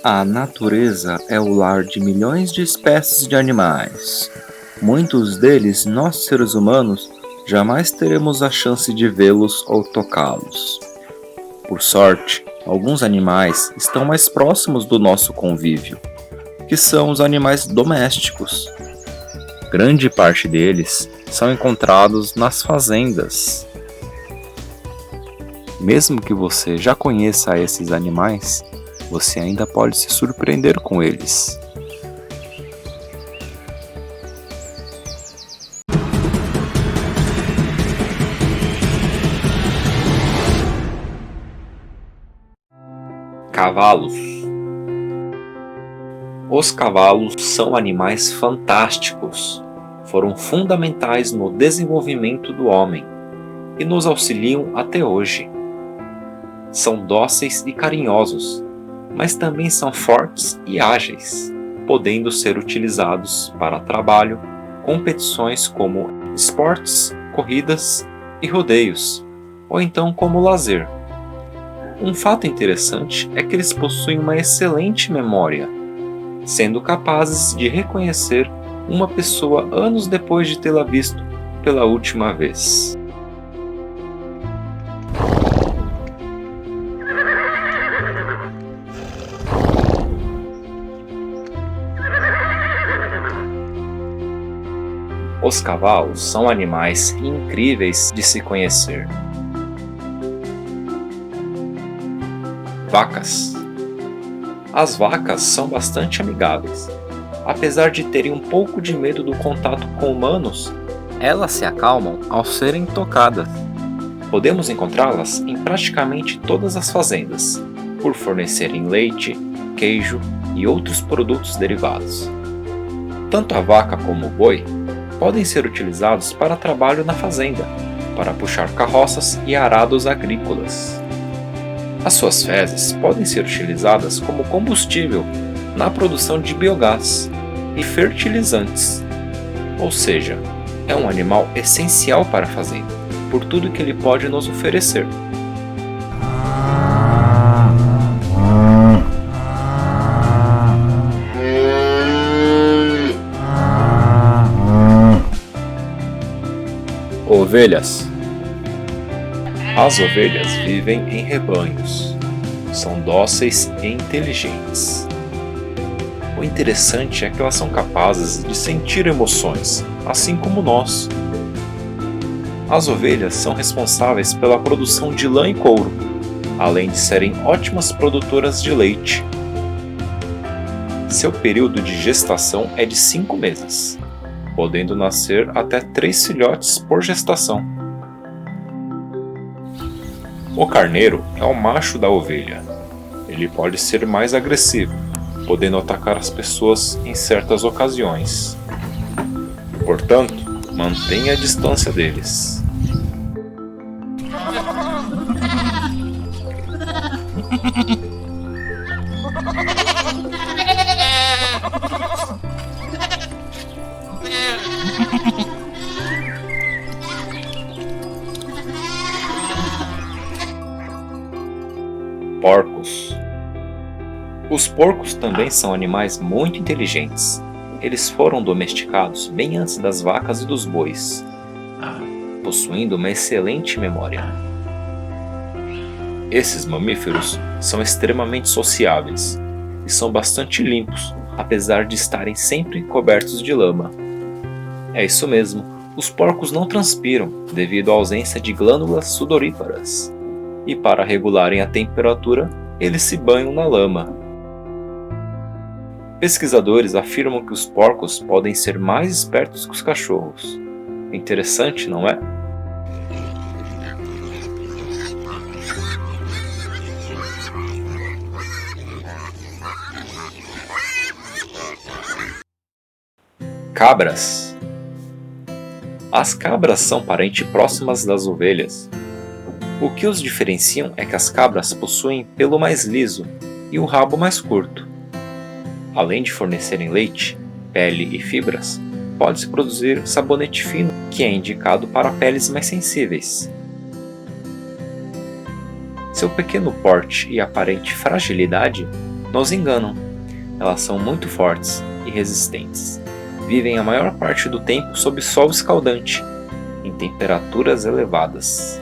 A natureza é o lar de milhões de espécies de animais. Muitos deles, nós seres humanos, jamais teremos a chance de vê-los ou tocá-los. Por sorte, alguns animais estão mais próximos do nosso convívio, que são os animais domésticos. Grande parte deles são encontrados nas fazendas. Mesmo que você já conheça esses animais, você ainda pode se surpreender com eles. Cavalos. Os cavalos são animais fantásticos. Foram fundamentais no desenvolvimento do homem e nos auxiliam até hoje. São dóceis e carinhosos, mas também são fortes e ágeis, podendo ser utilizados para trabalho, competições como esportes, corridas e rodeios, ou então como lazer. Um fato interessante é que eles possuem uma excelente memória, sendo capazes de reconhecer uma pessoa anos depois de tê-la visto pela última vez. Os cavalos são animais incríveis de se conhecer. Vacas. As vacas são bastante amigáveis. Apesar de terem um pouco de medo do contato com humanos, elas se acalmam ao serem tocadas. Podemos encontrá-las em praticamente todas as fazendas, por fornecerem leite, queijo e outros produtos derivados. Tanto a vaca como o boi podem ser utilizados para trabalho na fazenda, para puxar carroças e arados agrícolas. As suas fezes podem ser utilizadas como combustível na produção de biogás e fertilizantes, ou seja, é um animal essencial para a fazenda, por tudo que ele pode nos oferecer. Ovelhas. As ovelhas vivem em rebanhos. São dóceis e inteligentes. O interessante é que elas são capazes de sentir emoções, assim como nós. As ovelhas são responsáveis pela produção de lã e couro, além de serem ótimas produtoras de leite. Seu período de gestação é de 5 meses, podendo nascer até 3 filhotes por gestação. O carneiro é o macho da ovelha. Ele pode ser mais agressivo, podendo atacar as pessoas em certas ocasiões. Portanto, mantenha a distância deles. Porcos. Os porcos também são animais muito inteligentes. Eles foram domesticados bem antes das vacas e dos bois, possuindo uma excelente memória. Esses mamíferos são extremamente sociáveis e são bastante limpos, apesar de estarem sempre cobertos de lama. É isso mesmo, os porcos não transpiram devido à ausência de glândulas sudoríparas. E para regularem a temperatura, eles se banham na lama. Pesquisadores afirmam que os porcos podem ser mais espertos que os cachorros. Interessante, não é? Cabras. As cabras são parentes próximas das ovelhas. O que os diferenciam é que as cabras possuem pelo mais liso e o rabo mais curto. Além de fornecerem leite, pele e fibras, pode-se produzir sabonete fino, que é indicado para peles mais sensíveis. Seu pequeno porte e aparente fragilidade nos enganam. Elas são muito fortes e resistentes. Vivem a maior parte do tempo sob sol escaldante, em temperaturas elevadas.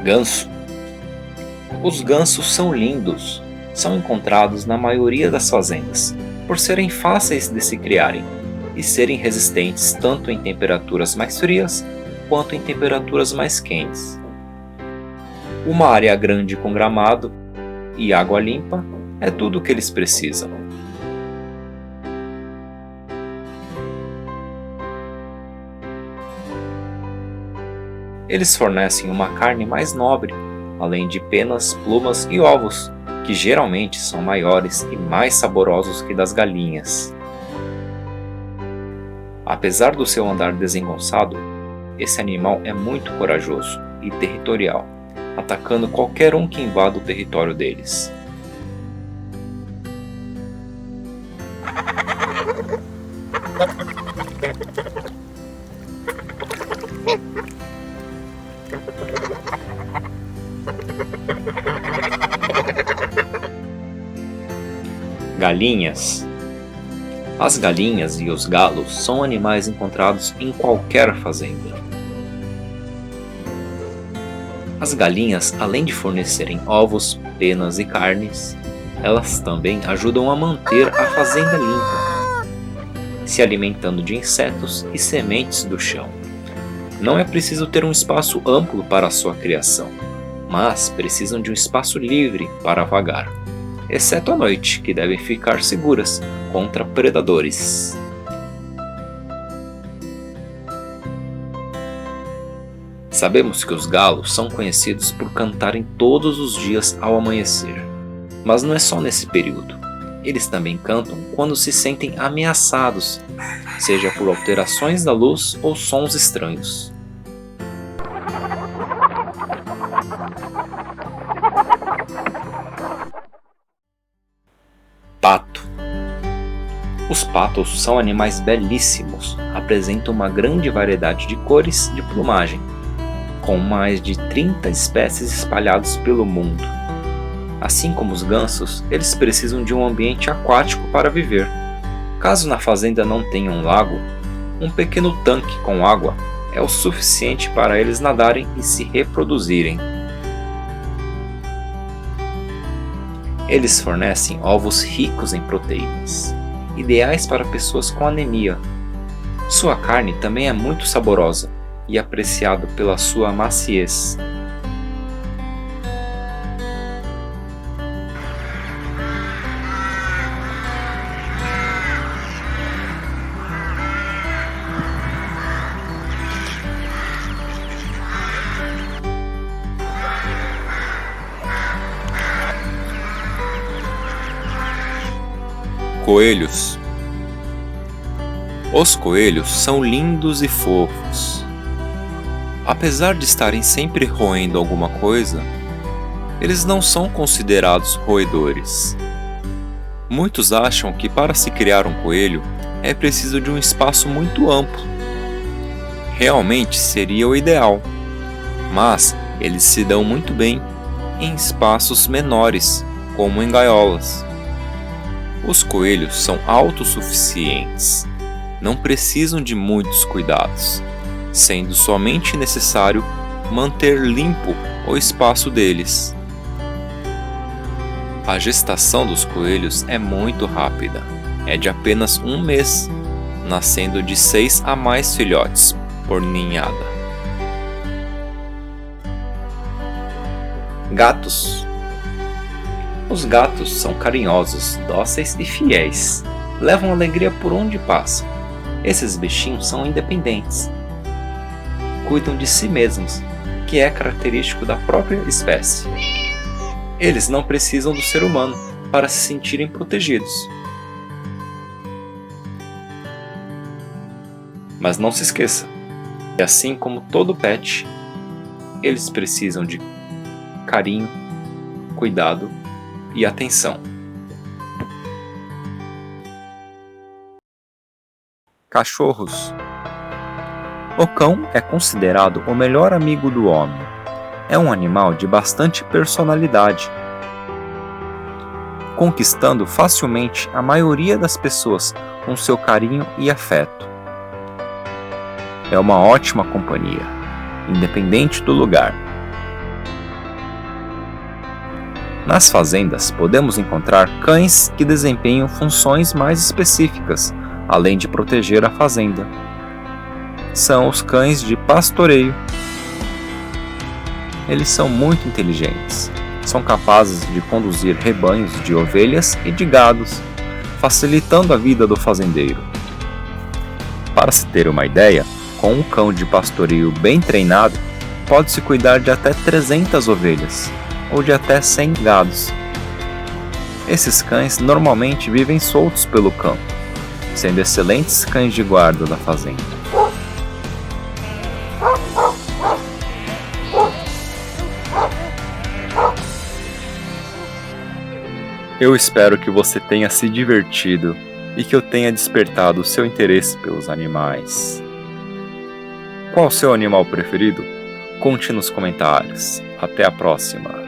Ganso. Os gansos são lindos. São encontrados na maioria das fazendas, por serem fáceis de se criarem e serem resistentes tanto em temperaturas mais frias quanto em temperaturas mais quentes. Uma área grande com gramado e água limpa é tudo o que eles precisam. Eles fornecem uma carne mais nobre, além de penas, plumas e ovos, que geralmente são maiores e mais saborosos que das galinhas. Apesar do seu andar desengonçado, esse animal é muito corajoso e territorial, atacando qualquer um que invada o território deles. Galinhas. As galinhas e os galos são animais encontrados em qualquer fazenda. As galinhas, além de fornecerem ovos, penas e carnes, elas também ajudam a manter a fazenda limpa, se alimentando de insetos e sementes do chão. Não é preciso ter um espaço amplo para a sua criação, mas precisam de um espaço livre para vagar, exceto à noite, que devem ficar seguras contra predadores. Sabemos que os galos são conhecidos por cantarem todos os dias ao amanhecer, mas não é só nesse período. Eles também cantam quando se sentem ameaçados, seja por alterações da luz ou sons estranhos. Pato. Os patos são animais belíssimos, apresentam uma grande variedade de cores de plumagem, com mais de 30 espécies espalhadas pelo mundo. Assim como os gansos, eles precisam de um ambiente aquático para viver. Caso na fazenda não tenha um lago, um pequeno tanque com água é o suficiente para eles nadarem e se reproduzirem. Eles fornecem ovos ricos em proteínas, ideais para pessoas com anemia. Sua carne também é muito saborosa e apreciada pela sua maciez. Coelhos. Os coelhos são lindos e fofos. Apesar de estarem sempre roendo alguma coisa, eles não são considerados roedores. Muitos acham que para se criar um coelho é preciso de um espaço muito amplo. Realmente seria o ideal, mas eles se dão muito bem em espaços menores, como em gaiolas. Os coelhos são autossuficientes, não precisam de muitos cuidados, sendo somente necessário manter limpo o espaço deles. A gestação dos coelhos é muito rápida, é de apenas 1 mês, nascendo de 6 a mais filhotes por ninhada. Gatos. Os gatos são carinhosos, dóceis e fiéis. Levam alegria por onde passam. Esses bichinhos são independentes. Cuidam de si mesmos, que é característico da própria espécie. Eles não precisam do ser humano para se sentirem protegidos. Mas não se esqueça, que assim como todo pet, eles precisam de carinho, cuidado e atenção. Cachorros. O cão é considerado o melhor amigo do homem. É um animal de bastante personalidade, conquistando facilmente a maioria das pessoas com seu carinho e afeto. É uma ótima companhia, independente do lugar. Nas fazendas podemos encontrar cães que desempenham funções mais específicas, além de proteger a fazenda. São os cães de pastoreio. Eles são muito inteligentes. São capazes de conduzir rebanhos de ovelhas e de gados, facilitando a vida do fazendeiro. Para se ter uma ideia, com um cão de pastoreio bem treinado, pode-se cuidar de até 300 ovelhas ou de até 100 gados. Esses cães normalmente vivem soltos pelo campo, sendo excelentes cães de guarda da fazenda. Eu espero que você tenha se divertido e que eu tenha despertado o seu interesse pelos animais. Qual o seu animal preferido? Conte nos comentários. Até a próxima!